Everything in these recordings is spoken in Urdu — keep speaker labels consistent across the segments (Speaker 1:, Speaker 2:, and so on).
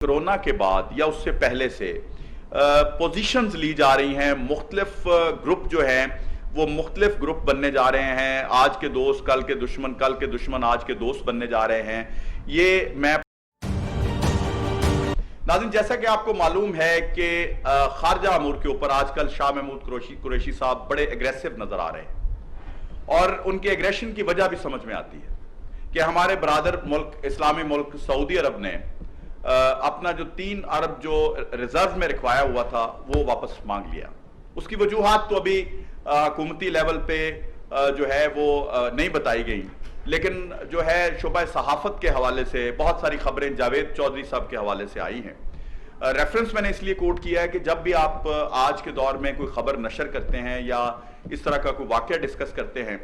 Speaker 1: کورونا کے بعد یا اس سے پہلے سے پوزیشنز لی جا رہی ہیں، مختلف گروپ جو ہیں وہ مختلف گروپ بننے جا رہے ہیں، آج کے دوست کل کے دشمن، کل کے دشمن آج کے دوست بننے جا رہے ہیں۔ یہ میں ناظرین، جیسا کہ آپ کو معلوم ہے کہ خارجہ امور کے اوپر آج کل شاہ محمود قریشی صاحب بڑے اگریسو نظر آ رہے ہیں، اور ان کے اگریشن کی وجہ بھی سمجھ میں آتی ہے کہ ہمارے برادر ملک، اسلامی ملک سعودی عرب نے اپنا جو 3 ارب جو ریزرو میں رکھوایا ہوا تھا وہ واپس مانگ لیا۔ اس کی وجوہات تو ابھی حکومتی لیول پہ جو ہے وہ نہیں بتائی گئی، لیکن جو ہے شعبہ صحافت کے حوالے سے بہت ساری خبریں جاوید چودھری صاحب کے حوالے سے آئی ہیں۔ ریفرنس میں نے اس لیے کوٹ کیا ہے کہ جب بھی آپ آج کے دور میں کوئی خبر نشر کرتے ہیں یا اس طرح کا کوئی واقعہ ڈسکس کرتے ہیں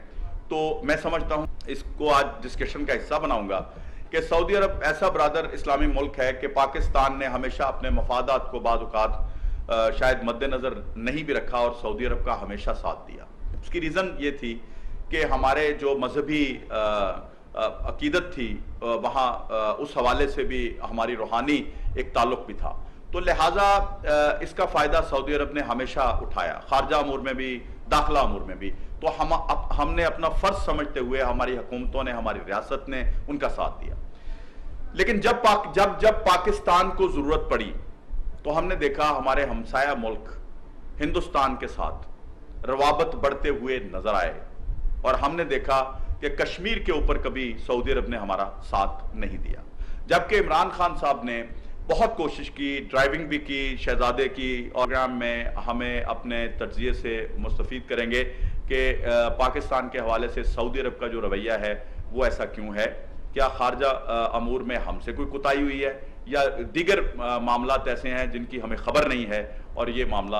Speaker 1: تو میں سمجھتا ہوں اس کو آج ڈسکشن کا حصہ بناؤں گا کہ سعودی عرب ایسا برادر اسلامی ملک ہے کہ پاکستان نے ہمیشہ اپنے مفادات کو بعض اوقات شاید مد نظر نہیں بھی رکھا اور سعودی عرب کا ہمیشہ ساتھ دیا۔ اس کی ریزن یہ تھی کہ ہمارے جو مذہبی عقیدت تھی وہاں اس حوالے سے بھی ہماری روحانی ایک تعلق بھی تھا، تو لہٰذا اس کا فائدہ سعودی عرب نے ہمیشہ اٹھایا، خارجہ امور میں بھی داخلہ امور میں بھی۔ تو ہم نے اپنا فرض سمجھتے ہوئے ہماری حکومتوں نے، ہماری ریاست نے ان کا ساتھ دیا۔ لیکن جب پاکستان کو ضرورت پڑی تو ہم نے دیکھا ہمارے ہمسایہ ملک ہندوستان کے ساتھ روابط بڑھتے ہوئے نظر آئے، اور ہم نے دیکھا کہ کشمیر کے اوپر کبھی سعودی عرب نے ہمارا ساتھ نہیں دیا، جبکہ عمران خان صاحب نے بہت کوشش کی، ڈرائیونگ بھی کی شہزادے کی، اور پروگرام میں ہمیں اپنے تجزیے سے مستفید کریں گے کہ پاکستان کے حوالے سے سعودی عرب کا جو رویہ ہے وہ ایسا کیوں ہے، کیا خارجہ امور میں ہم سے کوئی کوتاہی ہوئی ہے یا دیگر معاملات ایسے ہیں جن کی ہمیں خبر نہیں ہے اور یہ معاملہ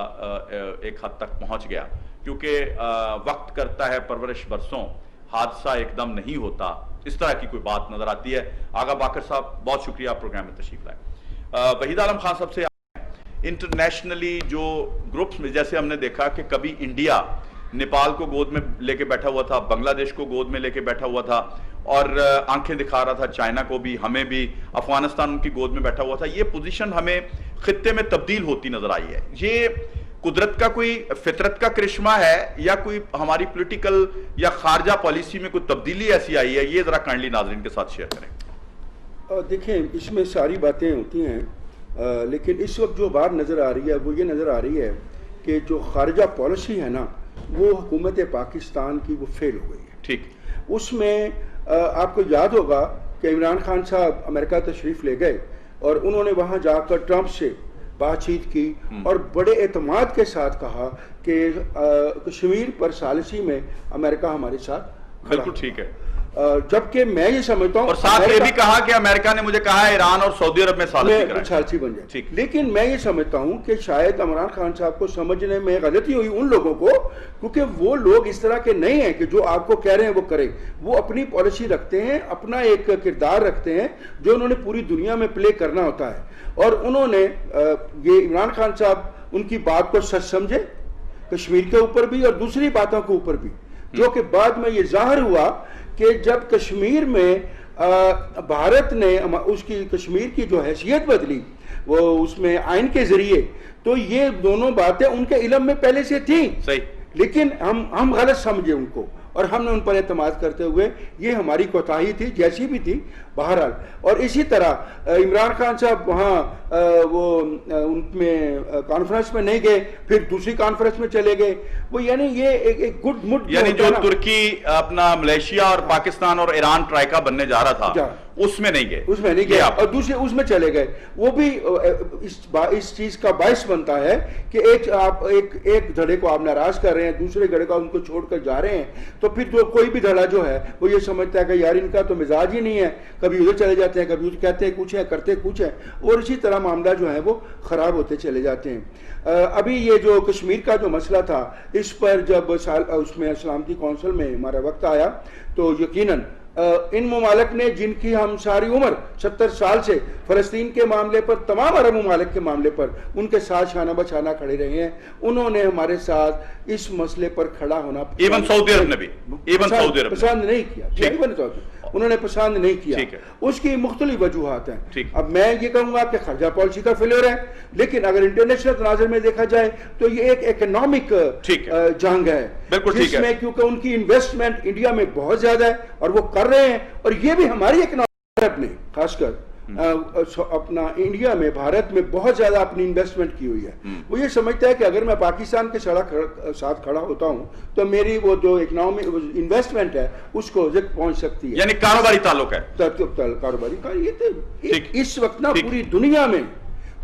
Speaker 1: ایک حد تک پہنچ گیا، کیونکہ وقت کرتا ہے پرورش برسوں، حادثہ ایک دم نہیں ہوتا، اس طرح کی کوئی بات نظر آتی ہے۔ آغا باقر صاحب بہت شکریہ آپ پروگرام میں تشریف لائے۔ وحید عالم خان صاحب سے انٹرنیشنلی جو گروپس میں جیسے ہم نے دیکھا کہ کبھی انڈیا نیپال کو گود میں لے کے بیٹھا ہوا تھا، بنگلہ دیش کو گود میں لے کے بیٹھا ہوا تھا، اور آنکھیں دکھا رہا تھا چائنا کو بھی، ہمیں بھی، افغانستان ان کی گود میں بیٹھا ہوا تھا۔ یہ پوزیشن ہمیں خطے میں تبدیل ہوتی نظر آئی ہے۔ یہ قدرت کا کوئی فطرت کا کرشمہ ہے یا کوئی ہماری پولیٹیکل یا خارجہ پالیسی میں کوئی تبدیلی ایسی آئی ہے؟ یہ ذرا کائنڈلی ناظرین کے ساتھ شیئر کریں۔
Speaker 2: دیکھیں، اس میں ساری باتیں ہوتی ہیں، لیکن اس وقت جو بات نظر آ رہی ہے وہ یہ نظر آ رہی ہے کہ جو خارجہ پالیسی ہے نا وہ حکومت پاکستان کی وہ فیل ہو گئی ہے۔
Speaker 1: ٹھیک،
Speaker 2: اس میں آپ کو یاد ہوگا کہ عمران خان صاحب امریکہ تشریف لے گئے اور انہوں نے وہاں جا کر ٹرمپ سے بات چیت کی اور بڑے اعتماد کے ساتھ کہا کہ کشمیر پر ثالثی میں امریکہ ہمارے ساتھ
Speaker 1: بالکل ٹھیک ہے،
Speaker 2: جبکہ میں یہ سمجھتا ہوں،
Speaker 1: اور ساتھ یہ بھی کہا کہ امریکہ نے مجھے کہا ہے ایران اور سعودی عرب میں
Speaker 2: ثالثی بن جائے، لیکن میں یہ سمجھتا ہوں کہ شاید عمران خان صاحب کو سمجھنے میں غلطی ہوئی ان لوگوں کو، کیونکہ وہ لوگ اس طرح کے نہیں ہیں کہ جو آپ کو کہہ رہے ہیں وہ کریں، وہ اپنی پالیسی رکھتے ہیں، اپنا ایک کردار رکھتے ہیں جو انہوں نے پوری دنیا میں پلے کرنا ہوتا ہے، اور انہوں نے یہ عمران خان صاحب ان کی بات کو سچ سمجھے کشمیر کے اوپر بھی اور دوسری باتوں کے اوپر بھی، جو کہ بعد میں یہ ظاہر ہوا کہ جب کشمیر میں بھارت نے اس کی کشمیر کی جو حیثیت بدلی وہ اس میں آئین کے ذریعے، تو یہ دونوں باتیں ان کے علم میں پہلے سے تھیں، لیکن ہم غلط سمجھے ان کو اور ہم نے ان پر اعتماد کرتے ہوئے، یہ ہماری کوتاہی تھی جیسی بھی تھی بہرحال۔ اور اسی طرح عمران خان صاحب وہاں وہ ان میں کانفرنس میں نہیں گئے، پھر دوسری کانفرنس میں چلے گئے، وہ یعنی یہ ایک گڈ مڈ،
Speaker 1: یعنی جو ترکی اپنا ملیشیا اور پاکستان اور ایران ٹرائکا بننے جا رہا تھا اس میں نہیں گئے،
Speaker 2: اور دوسرے اس میں چلے گئے، وہ بھی اس چیز کا باعث بنتا ہے کہ ایک دھڑے کو آپ ناراض کر رہے ہیں، دوسرے دھڑے کو ان کو چھوڑ کر جا رہے ہیں، تو پھر جو کوئی بھی دھڑا جو ہے وہ یہ سمجھتا ہے کہ یار ان کا تو مزاج ہی نہیں ہے، کبھی ادھر چلے جاتے ہیں، کبھی ادھر کہتے ہیں کچھ ہے کرتے کچھ ہے، اور اسی طرح معاملہ جو ہے وہ خراب ہوتے چلے جاتے ہیں۔ ابھی یہ جو کشمیر کا جو مسئلہ تھا، اس پر جب اس میں سلامتی کونسل میں ہمارا وقت آیا تو یقیناً ان ممالک نے جن کی ہم ساری عمر 70 سال سے فلسطین کے معاملے پر تمام عرب ممالک کے معاملے پر ان کے ساتھ شانہ بشانہ کھڑے رہے ہیں، انہوں نے ہمارے ساتھ اس مسئلے پر کھڑا ہونا
Speaker 1: ایون سعودی عرب نے بھی
Speaker 2: پسند نہیں کیا، انہوں نے پسند نہیں کیا، اس کی مختلف وجوہات ہیں۔ اب میں یہ کہوں گا کہ خارجہ پالیسی کا فیلئر ہے، لیکن اگر انٹرنیشنل تناظر میں دیکھا جائے تو یہ ایک اکنامک جنگ ہے، جس میں کیونکہ ان کی انویسٹمنٹ انڈیا میں بہت زیادہ ہے اور وہ کر رہے ہیں، اور یہ بھی ہماری اکنامک نے خاص کر اپنا انڈیا میں بھارت میں بہت زیادہ اپنی انویسٹمنٹ کی ہوئی ہے۔ وہ یہ سمجھتا ہے کہ اگر میں پاکستان کے ساتھ کھڑا ہوتا ہوں تو میری وہ جو اکنامک انویسٹمنٹ ہے اس کو زد پہنچ سکتی ہے،
Speaker 1: یعنی کاروباری تعلق ہے،
Speaker 2: کاروباری کا۔ یہ تو اس وقت نا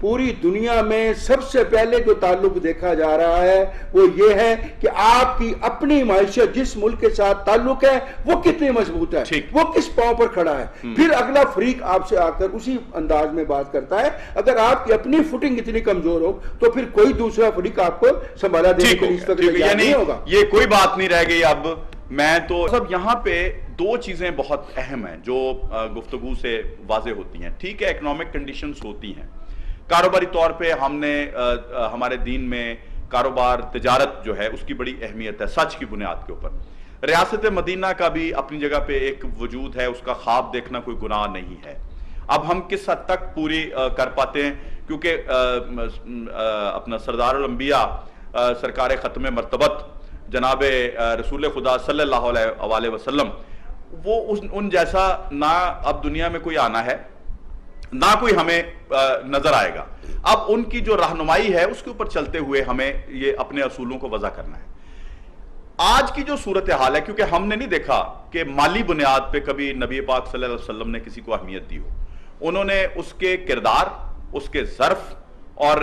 Speaker 2: پوری دنیا میں سب سے پہلے جو تعلق دیکھا جا رہا ہے وہ یہ ہے کہ آپ کی اپنی معیشت جس ملک کے ساتھ تعلق ہے وہ کتنی مضبوط ہے، وہ کس پاؤں پر کھڑا ہے، پھر اگلا فریق آپ سے آ کر اسی انداز میں بات کرتا ہے۔ اگر آپ کی اپنی فوٹنگ اتنی کمزور ہو تو پھر کوئی دوسرا فریق آپ کو سنبھالا دینے کے لیے اس وقت تیار نہیں ہوگا۔
Speaker 1: یہ کوئی بات نہیں رہ گئی اب۔ میں تو سب یہاں پہ دو چیزیں بہت اہم ہیں جو گفتگو سے واضح ہوتی ہیں۔ ٹھیک ہے، اکنامک کنڈیشنز ہوتی ہیں، کاروباری طور پہ ہم نے ہمارے دین میں کاروبار تجارت جو ہے اس کی بڑی اہمیت ہے سچ کی بنیاد کے اوپر۔ ریاست مدینہ کا بھی اپنی جگہ پہ ایک وجود ہے، اس کا خواب دیکھنا کوئی گناہ نہیں ہے۔ اب ہم کس حد تک پوری کر پاتے ہیں، کیونکہ اپنا سردار الانبیاء سرکار ختم مرتبت جناب رسول خدا صلی اللہ علیہ وسلم، وہ ان جیسا نہ اب دنیا میں کوئی آنا ہے نہ کوئی ہمیں نظر آئے گا۔ اب ان کی جو رہنمائی ہے اس کے اوپر چلتے ہوئے ہمیں یہ اپنے اصولوں کو وضع کرنا ہے۔ آج کی جو صورتحال ہے، کیونکہ ہم نے نہیں دیکھا کہ مالی بنیاد پہ کبھی نبی پاک صلی اللہ علیہ وسلم نے کسی کو اہمیت دی ہو، انہوں نے اس کے کردار، اس کے ظرف اور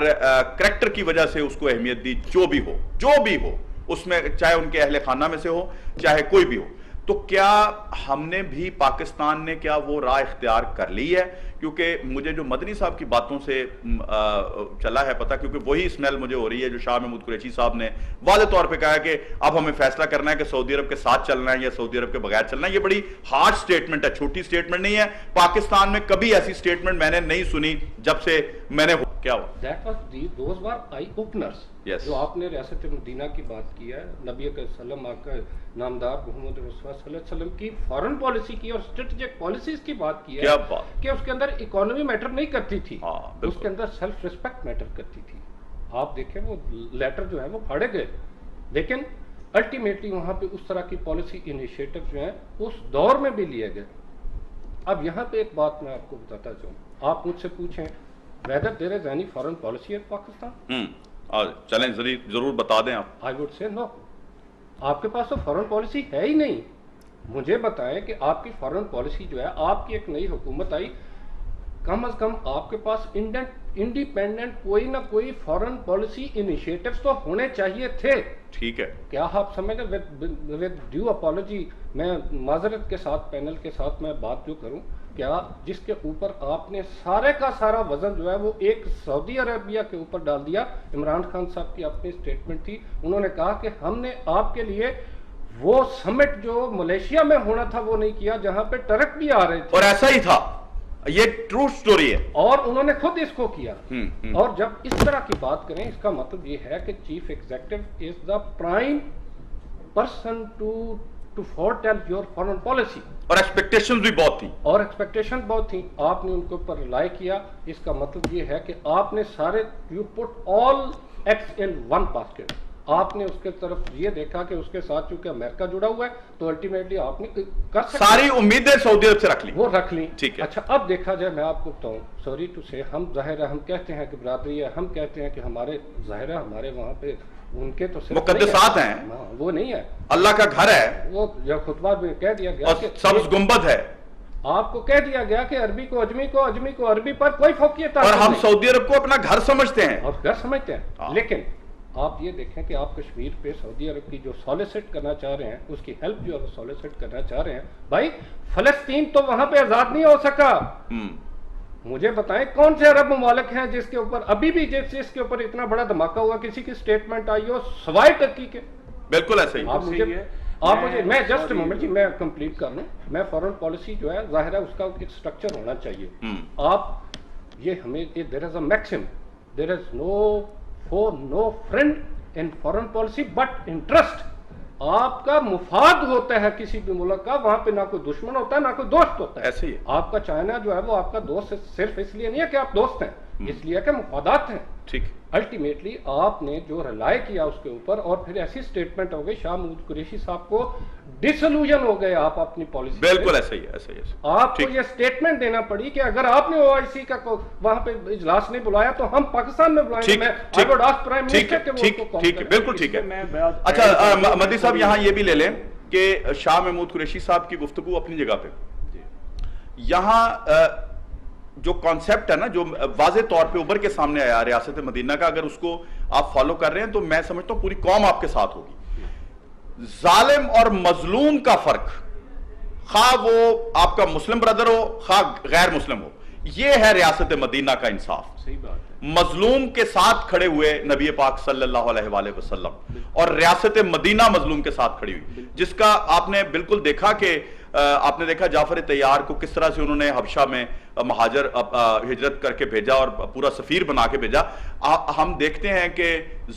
Speaker 1: کریکٹر کی وجہ سے اس کو اہمیت دی، جو بھی ہو اس میں، چاہے ان کے اہل خانہ میں سے ہو چاہے کوئی بھی ہو۔ تو کیا ہم نے بھی، پاکستان نے کیا وہ راہ اختیار کر لی ہے؟ کیونکہ مجھے جو مدنی صاحب کی باتوں سے چلا ہے پتہ، کیونکہ وہی اسمیل مجھے ہو رہی ہے جو شاہ محمود قریشی صاحب نے واضح طور پہ کہا ہے کہ اب ہمیں فیصلہ کرنا ہے کہ سعودی عرب کے ساتھ چلنا ہے یا سعودی عرب کے بغیر چلنا ہے۔ یہ بڑی ہارڈ سٹیٹمنٹ ہے، چھوٹی سٹیٹمنٹ نہیں ہے۔ پاکستان میں کبھی ایسی سٹیٹمنٹ میں نے نہیں سنی جب سے میں نے کیا ہوا۔
Speaker 3: That was those were eye openers. جو آپ نے ریاست مدینہ کی بات کی ہے، نبی کے وسلم کا نامدار محمد رسول صلی اللہ علیہ وسلم کی فارن پالیسی کی اور اسٹریٹجک پالیسیز کی بات کی ہے کہ اس کے اندر اکانومی میٹر نہیں کرتی تھی، اس کے اندر سیلف ریسپیکٹ میٹر کرتی تھی۔ آپ دیکھیں وہ لیٹر جو ہے وہ پھاڑے گئے، لیکن الٹیمیٹلی وہاں پہ اس طرح کی پالیسی انیشیٹو جو ہیں اس دور میں بھی لیے گئے۔ اب یہاں پہ ایک بات میں آپ کو بتاتا چاہوں، آپ مجھ سے پوچھیں whether there is any foreign policy in Pakistan؟
Speaker 1: چلیں ضرور بتا دیں آپ۔
Speaker 3: I would say no. آپ کے پاس تو فارن پالیسی ہے ہی نہیں۔ مجھے بتائیں کہ آپ کی فارن پالیسی جو ہے، آپ کی ایک نئی حکومت آئی، کم از کم آپ کے پاس انڈیپینڈنٹ کوئی نہ کوئی فارن پالیسی انیشیٹوز تو ہونے چاہیے تھے۔
Speaker 1: ٹھیک ہے،
Speaker 3: کیا آپ سمجھیں، ود ڈیو اپالوجی میں معذرت کے ساتھ پینل کے ساتھ میں بات جو کروں، کیا جس کے اوپر آپ نے سارے کا سارا وزن جو ہے وہ ایک سعودی عربیہ کے اوپر ڈال دیا۔ عمران خان صاحب کی اپنی سٹیٹمنٹ تھی، انہوں نے کہا کہ ہم نے آپ کے لیے وہ سمٹ جو ملیشیا میں ہونا تھا وہ نہیں کیا جہاں پہ ٹرک بھی آ رہے تھے،
Speaker 1: اور ایسا ہی تھا، یہ ٹرو سٹوری ہے،
Speaker 3: اور انہوں نے خود اس کو کیا۔ اور جب اس طرح کی بات کریں، اس کا مطلب یہ ہے کہ chief executive is the prime person to foretell your foreign policy,
Speaker 1: اور ایکسپیکٹیشنز بھی بہت تھیں،
Speaker 3: اور ایکسپیکٹیشن بہت تھیں۔ آپ نے ان کے اوپر ریلائی کیا، اس کا مطلب یہ ہے کہ آپ نے سارے you put all eggs in one basket. آپ نے اس کے طرف یہ دیکھا کہ اس کے ساتھ چونکہ امریکہ جڑا ہوا ہے تو الٹیمیٹلی آپ نے کر سکتے
Speaker 1: ساری امیدیں سعودی عرب سے رکھ لی،
Speaker 3: وہ رکھ لی۔
Speaker 1: ٹھیک ہے،
Speaker 3: اچھا اب دیکھا جائے، میں آپ کو بتاؤں، سوری ٹو سے، ہم ظاہر ہے ہم کہتے ہیں کہ برادری ہے، ہم کہتے ہیں کہ ہمارے ظاہر ہے ہمارے وہاں پہ ان کے تو
Speaker 1: مقدسات ہیں،
Speaker 3: وہ نہیں ہے،
Speaker 1: اللہ کا گھر ہے،
Speaker 3: وہ خطبہ میں کہہ دیا گیا
Speaker 1: اور سبز گنبد ہے،
Speaker 3: آپ کو کہہ دیا گیا کہ عربی کو اجمی کو، اجمی کو عربی پر کوئی فوقیت نہیں،
Speaker 1: اور ہم سعودی عرب کو اپنا گھر سمجھتے ہیں،
Speaker 3: اور گھر سمجھتے ہیں۔ لیکن آپ یہ دیکھیں کہ آپ کشمیر پہ سعودی عرب کی جو سالیسٹ کرنا چاہ رہے ہیں، اس کی ہیلپ جو ہے سالیسٹ کرنا چاہ رہے ہیں، بھائی فلسطین تو وہاں پہ آزاد نہیں ہو سکا۔ مجھے بتائیں کون سے عرب ممالک ہیں جس کے اوپر ابھی بھی جس کے اوپر اتنا بڑا دھماکہ ہوا، کسی کی سٹیٹمنٹ آئی ہو سوائے ترکی کے؟
Speaker 1: بالکل ایسا ہی،
Speaker 3: آپ مجھے میں جسٹ مومنٹ جی میں کمپلیٹ کر لوں. میں فارن پالیسی جو ہے ظاہر ہے اس کا ایک اسٹرکچر ہونا چاہیے. آپ یہ ہمیں there is a maxim there is no friend in foreign policy but interest. آپ کا مفاد ہوتا ہے کسی بھی ملک کا, وہاں پہ نہ کوئی دشمن ہوتا ہے نہ کوئی دوست ہوتا ہے.
Speaker 1: ایسے ہی
Speaker 3: آپ کا چائنا جو ہے وہ آپ کا دوست صرف اس لیے نہیں ہے کہ آپ دوست ہیں, اس لیے کہ مفادات ہیں.
Speaker 1: ٹھیک.
Speaker 3: الٹیمیٹلی آپ نے جو رلائے کیا اس کے اوپر, اور پھر ایسی سٹیٹمنٹ ہو گئی شاہ محمود قریشی صاحب کو ڈسلوژن ہو گئے آپ اپنی پالیسی.
Speaker 1: بالکل ایسا ہی ہے.
Speaker 3: آپ کو یہ سٹیٹمنٹ دینا پڑی کہ اگر آپ نے OIC کا وہاں پہ اجلاس نہیں بلایا تو ہم پاکستان میں بلائیں گے.
Speaker 1: بالکل ٹھیک ہے. اچھا مدنی صاحب یہاں یہ بھی لے لیں کہ شاہ محمود قریشی صاحب کی گفتگو اپنی جگہ پہ, یہاں جو کانسیپٹ ہے نا جو واضح طور پہ ابھر کے سامنے آیا ریاست مدینہ کا, اگر اس کو آپ فالو کر رہے ہیں تو میں سمجھتا ہوں پوری قوم آپ کے ساتھ ہوگی. ظالم اور مظلوم کا فرق, خواہ وہ آپ کا مسلم برادر ہو خواہ غیر مسلم ہو, یہ ہے ریاست مدینہ کا انصاف.
Speaker 3: صحیح بات ہے.
Speaker 1: مظلوم کے ساتھ کھڑے ہوئے نبی پاک صلی اللہ علیہ وآلہ وسلم, اور ریاست مدینہ مظلوم کے ساتھ کھڑی ہوئی, جس کا آپ نے بالکل دیکھا کہ آپ نے دیکھا جعفر طیار کو کس طرح سے انہوں نے حبشہ میں مہاجر ہجرت کر کے بھیجا اور پورا سفیر بنا کے بھیجا. ہم دیکھتے ہیں کہ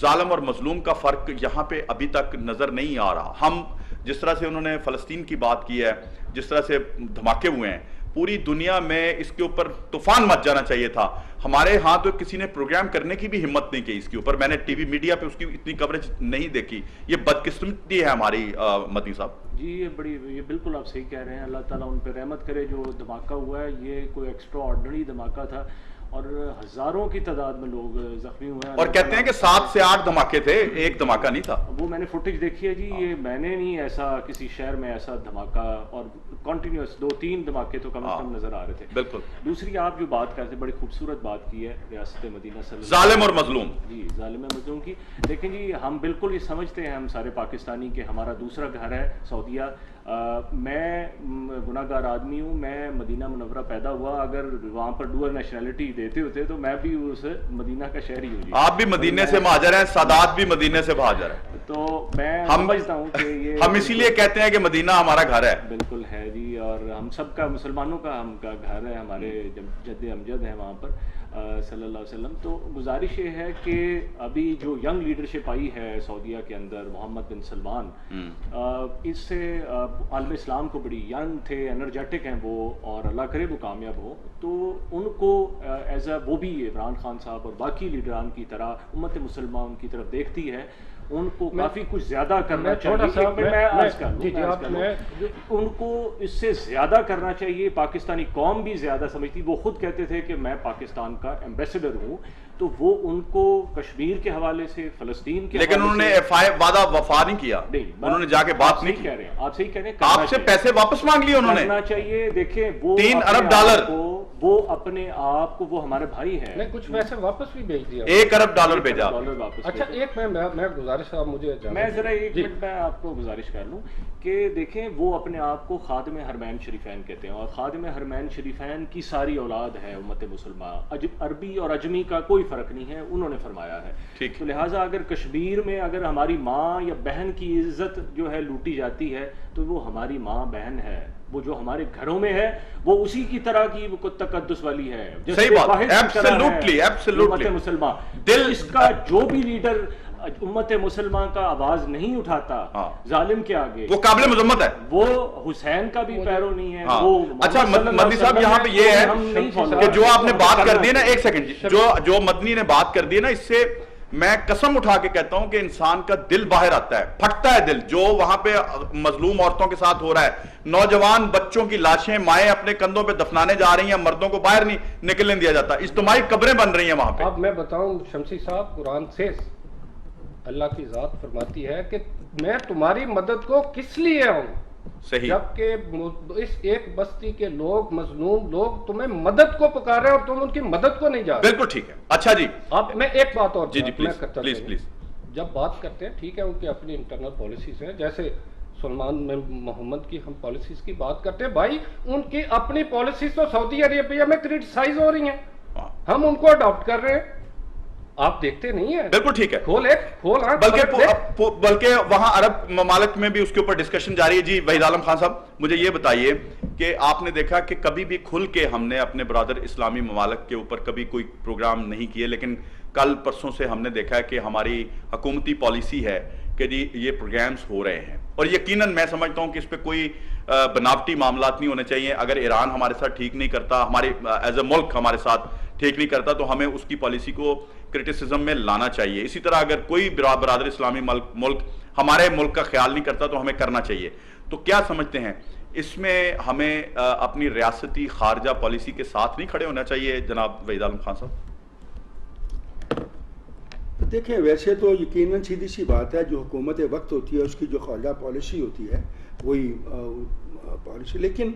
Speaker 1: ظالم اور مظلوم کا فرق یہاں پہ ابھی تک نظر نہیں آ رہا. ہم جس طرح سے انہوں نے فلسطین کی بات کی ہے, جس طرح سے دھماکے ہوئے ہیں پوری دنیا میں, اس کے اوپر طوفان مچ جانا چاہیے تھا. ہمارے ہاں تو کسی نے پروگرام کرنے کی بھی ہمت نہیں کی اس کے اوپر. میں نے ٹی وی میڈیا پہ اس کی اتنی کوریج نہیں دیکھی. یہ بدقسمتی ہے ہماری مدنی صاحب.
Speaker 4: جی یہ بالکل آپ صحیح کہہ رہے ہیں. اللہ تعالیٰ ان پہ رحمت کرے. جو دھماکہ ہوا ہے یہ کوئی ایکسٹرا آرڈنری دھماکہ تھا, اور ہزاروں کی تعداد میں لوگ زخمی ہوئے ہیں.
Speaker 1: اور کہتے ہیں کہ 7 سے 8 دھماکے تھے, ایک دھماکہ نہیں تھا.
Speaker 4: وہ میں نے فوٹیج دیکھی ہے جی. یہ میں نے نہیں ایسا کسی شہر میں ایسا دھماکہ, اور کنٹینیوس 2-3 دھماکے تو کم از کم نظر آ رہے تھے.
Speaker 1: بالکل.
Speaker 4: دوسری آپ جو بات کرتے ہیں بڑی خوبصورت بات کی ہے ریاست مدینہ صلی اللہ
Speaker 1: ظالم اور مظلوم.
Speaker 4: جی ظالم اور مظلوم کی. دیکھیں جی ہم بالکل یہ سمجھتے ہیں ہم سارے پاکستانی کہ ہمارا دوسرا گھر ہے سعودیہ. میں گناہ گار آدمی ہوں. میں مدینہ منورہ پیدا ہوا. اگر وہاں پر ڈوئل نیشنلٹی دیتے ہوتے تو میں بھی اس مدینہ کا شہری ہوں.
Speaker 1: آپ بھی مدینے سے مہاجر ہیں, سادات بھی مدینے سے مہاجر ہیں.
Speaker 4: تو میں سمجھتا ہوں کہ یہ
Speaker 1: ہم اسی لیے کہتے ہیں کہ مدینہ ہمارا گھر ہے.
Speaker 4: بالکل ہے جی. اور ہم سب کا, مسلمانوں کا ہم کا گھر ہے. ہمارے جد امجد ہیں وہاں پر صلی اللہ علیہ وسلم. تو گزارش یہ ہے کہ ابھی جو ینگ لیڈرشپ آئی ہے سعودیہ کے اندر, محمد بن سلمان, اس سے عالم اسلام کو بڑی ینگ تھے, انرجیٹک ہیں وہ, اور اللہ کرے وہ کامیاب ہو. تو ان کو ایز اے, وہ بھی عمران خان صاحب اور باقی لیڈران کی طرح امت مسلمہ ان کی طرف دیکھتی ہے. ان کو کافی کچھ زیادہ کرنا چاہیے. میں عرض کر لوں, ان کو اس سے زیادہ کرنا چاہیے. پاکستانی قوم بھی زیادہ سمجھتی. وہ خود کہتے تھے کہ میں پاکستان کا ایمبیسڈر ہوں. تو وہ ان کو کشمیر کے حوالے سے, فلسطین کے,
Speaker 1: لیکن انہوں نے وعدہ وفا نہیں کیا. انہوں نے جا کے بات نہیں کی.
Speaker 4: آپ صحیح کہہ رہے ہیں.
Speaker 1: آپ سے پیسے واپس مانگ لیے انہوں نے.
Speaker 4: کرنا چاہیے. دیکھیں وہ
Speaker 1: $3 ارب
Speaker 4: وہ اپنے آپ کو, وہ ہمارے بھائی ہیں.
Speaker 3: کچھ پیسے واپس بھی بھیج دیا.
Speaker 1: $1 ارب بھیجا.
Speaker 3: اچھا ایک میں گزارش صاحب مجھے
Speaker 4: میں ذرا 1 منٹ میں آپ کو گزارش کر لوں کہ دیکھیں وہ اپنے آپ کو خادم حرمین شریفین کہتے ہیں, اور خادم حرمین شریفین کی ساری اولاد ہے امت مسلمہ. عربی اور عجمی کا کوئی فرق نہیں ہے, انہوں نے فرمایا ہے. تو لہٰذا اگر کشمیر میں اگر ہماری ماں یا بہن کی عزت جو ہے لوٹی جاتی ہے تو وہ ہماری ماں بہن ہے. وہ جو ہمارے گھروں میں ہے وہ اسی کی طرح کی تقدس والی ہے.
Speaker 1: صحیح بات, ایبسولوٹلی ایبسولوٹلی.
Speaker 4: مسلمان دل اس کا جو بھی لیڈر امت مسلمہ کا آواز نہیں اٹھاتا ظالم کے آگے,
Speaker 1: وہ قابل مذمت ہے.
Speaker 4: وہ حسین کا بھی پیرو نہیں ہے.
Speaker 1: اچھا مدنی صاحب یہاں پہ یہ ہے کہ جو آپ نے بات کر دی نا, ایک سیکنڈ, جو مدنی نے بات کر دی نا, اس سے میں قسم اٹھا کے کہتا ہوں کہ انسان کا دل باہر آتا ہے, پھٹتا ہے دل. جو وہاں پہ مظلوم عورتوں کے ساتھ ہو رہا ہے, نوجوان بچوں کی لاشیں مائیں اپنے کندھوں پہ دفنانے جا رہی ہیں, مردوں کو باہر نہیں نکلنے دیا جاتا, اجتماعی قبریں بن رہی ہیں وہاں پہ.
Speaker 3: اب میں بتاؤں شمسی صاحب, قرآن سے اللہ کی ذات فرماتی ہے کہ میں تمہاری مدد کو کس لیے آؤں, جبکہ اس ایک بستی کے لوگ, مظلوم لوگ تمہیں مدد کو پکار رہے ہیں اور تم ان کی مدد کو نہیں جا رہے.
Speaker 1: بالکل ٹھیک ہے. اچھا جی,
Speaker 3: اب میں ایک بات اور
Speaker 1: پلیز
Speaker 3: جب بات کرتے ہیں, ٹھیک ہے ان کی اپنی انٹرنل پالیسیز ہیں, جیسے سلمان محمد کی ہم پالیسیز کی بات کرتے ہیں, بھائی ان کی اپنی پالیسیز تو سعودی عربیہ میں کرٹیسائز ہو رہی ہیں, ہم ان کو اڈاپٹ کر رہے ہیں. آپ دیکھتے نہیں ہیں.
Speaker 1: بالکل ٹھیک ہے,
Speaker 3: کھول
Speaker 1: بلکہ وہاں عرب ممالک میں بھی اس کے اوپر ڈسکشن جاری ہے. جی وحید عالم خان صاحب, مجھے یہ بتائیے کہ آپ نے دیکھا کہ کبھی بھی کھل کے ہم نے اپنے برادر اسلامی ممالک کے اوپر کبھی کوئی پروگرام نہیں کیے, لیکن کل پرسوں سے ہم نے دیکھا ہے کہ ہماری حکومتی پالیسی ہے کہ جی یہ پروگرامز ہو رہے ہیں, اور یقیناً میں سمجھتا ہوں کہ اس پہ کوئی بناوٹی معاملات نہیں ہونے چاہیے. اگر ایران ہمارے ساتھ ٹھیک نہیں کرتا, ہمارے ایز اے ملک ہمارے ساتھ ٹھیک نہیں کرتا, تو ہمیں اس کی پالیسی کو کرٹیسزم میں لانا چاہیے. اسی طرح اگر کوئی برادر اسلامی ملک ہمارے ملک کا خیال نہیں کرتا تو ہمیں کرنا چاہیے. تو کیا سمجھتے ہیں اس میں ہمیں اپنی ریاستی خارجہ پالیسی کے ساتھ نہیں کھڑے ہونا چاہیے جناب وحید عالم خان صاحب؟
Speaker 2: دیکھیں ویسے تو یقیناً سیدھی سی بات ہے, جو حکومت وقت ہوتی ہے اس کی جو خارجہ پالیسی ہوتی ہے وہی پالیسی, لیکن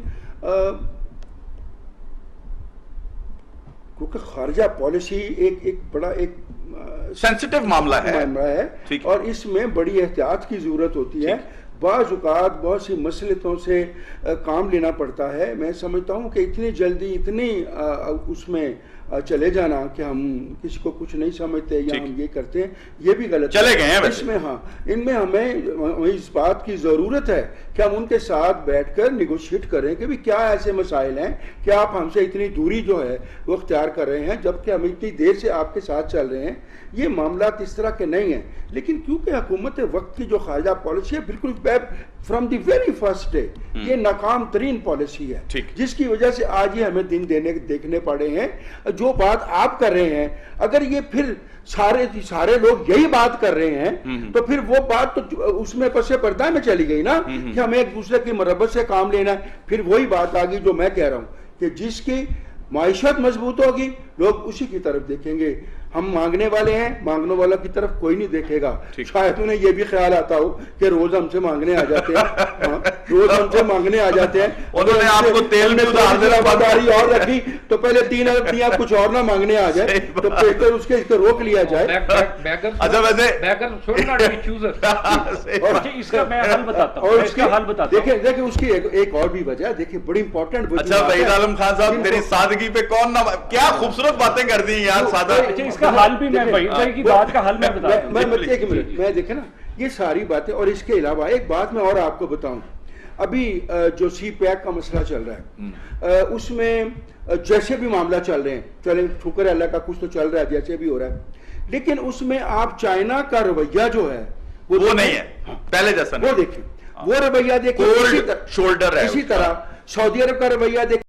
Speaker 2: کیونکہ خارجہ پالیسی ایک بڑا ایک
Speaker 1: سینسٹیو معاملہ ہے,
Speaker 2: اور اس میں بڑی احتیاط کی ضرورت ہوتی ہے. بعض اوقات بہت سی مصلحتوں سے کام لینا پڑتا ہے. میں سمجھتا ہوں کہ اتنی جلدی اتنی اس میں چلے جانا کہ ہم کسی کو کچھ نہیں سمجھتے یا ہم یہ کرتے ہیں, یہ بھی غلط
Speaker 1: چلے گئے ہیں
Speaker 2: اس میں. ہاں, ان میں ہمیں اس بات کی ضرورت ہے کہ ہم ان کے ساتھ بیٹھ کر نیگوشیٹ کریں کہ بھی کیا ایسے مسائل ہیں کہ آپ ہم سے اتنی دوری جو ہے وہ اختیار کر رہے ہیں, جبکہ ہم اتنی دیر سے آپ کے ساتھ چل رہے ہیں. یہ معاملات اس طرح کے نہیں ہیں, لیکن کیونکہ حکومت وقت کی جو خارجہ پالیسی ہے بالکل from the very first day یہ ناکام ترین پالیسی ہے, جس کی وجہ سے آج یہ ہمیں دن دیکھنے پڑے ہیں. جو بات آپ کر رہے ہیں, اگر یہ پھر سارے لوگ یہی بات کر رہے ہیں تو پھر وہ بات تو اس میں پس پردہ میں چلی گئی نا کہ ہمیں ایک دوسرے کی مربت سے کام لینا ہے. پھر وہی بات آ گئی جو میں کہہ رہا ہوں کہ جس کی معیشت مضبوط ہوگی لوگ اسی کی طرف دیکھیں گے. ہم مانگنے والے ہیں, مانگنے والا کی طرف کوئی نہیں دیکھے گا. شاید انہیں یہ بھی خیال آتا ہو کہ روز ہم سے مانگنے آ جاتے ہیں, روز ہم سے مانگنے آ جاتے ہیں.
Speaker 1: انہوں نے آپ کو تیل میں
Speaker 2: باداری اور رکھی تو پہلے 3 ارب دیا, کچھ اور نہ مانگنے آ جائے تو بہتر اس کے روک لیا جائے.
Speaker 4: اس کا میں حل بتاتا ہوں, اس کا حل بتاتا ہوں.
Speaker 2: دیکھیں اس کی ایک اور بھی وجہ ہے, دیکھیں بڑی امپورٹنٹ وجہ.
Speaker 1: اچھا وحید عالم خان صاحب, میری سادگی پہ کون نہ, کیا خوبصورت باتیں کر دی یار. سادہ
Speaker 4: اس کا حل بھی میں وحید بھائی کی بات کا حل میں بتاتا ہوں.
Speaker 2: ایک منٹ میں دیکھیں نا یہ ساری باتیں, اور اس کے علاوہ ایک بات میں اور آپ کو بتاؤں. ابھی جو سی پیک کا مسئلہ چل رہا ہے اس میں جیسے بھی معاملہ چل رہے ہیں, چلیں شکر ہے اللہ کا کچھ تو چل رہا ہے جیسے بھی ہو رہا ہے, لیکن اس میں آپ چائنا کا رویہ جو ہے
Speaker 1: وہ نہیں ہے پہلے جیسا.
Speaker 2: وہ دیکھیں, وہ رویہ دیکھیں, اسی طرح سعودی عرب کا رویہ دیکھیں.